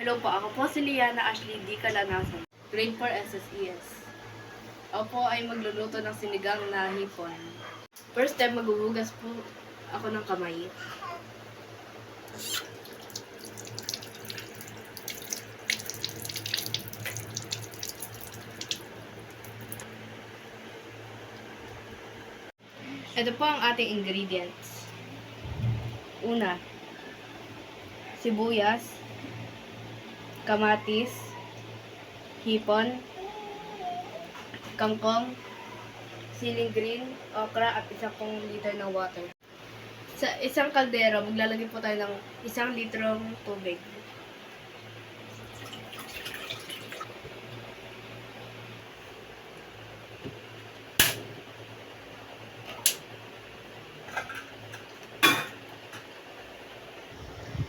Hello po, ako po si Liana Ashley D. Calanasan, grade 4 SSES. Ako po ay magluluto ng sinigang na hipon. First step, maghuhugas po ako ng kamay. Ito po ang ating ingredients. Una, sibuyas, kamatis, hipon, kangkong, siling green, okra, at 1 liter ng water. Sa isang kaldero, maglalagay po tayo ng 1 litrong tubig.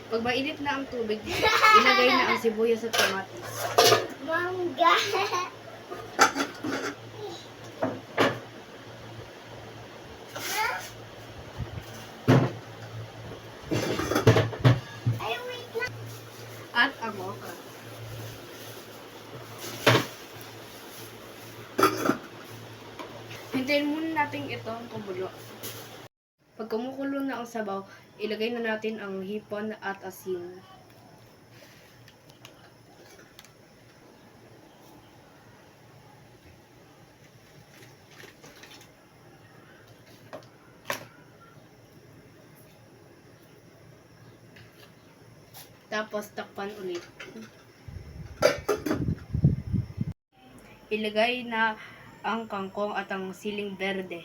Pag mainit na ang tubig, ilagay na ang sibuyas at kamatis. Mangga. Ay, wait lang. At ang okra. Hintayin muna natin itong kumulo. Pag kumukulo na ang sabaw, ilagay na natin ang hipon at asin. Tapos takpan ulit. Ilagay na ang kangkong at ang siling berde.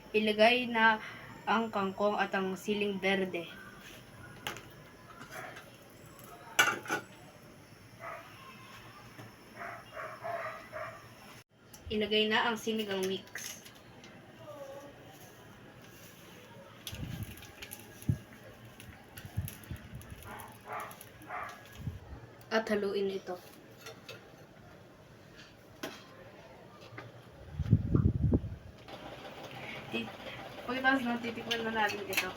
Ilagay na ang kangkong at ang siling berde. Ilagay na ang sinigang mix. At haluin ito. Pagkatapos na, titikman na natin ito.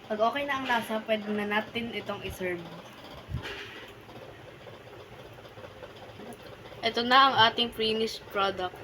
Pag okay na ang lasa, pwede na natin itong iserve. Ito na ang ating finished product.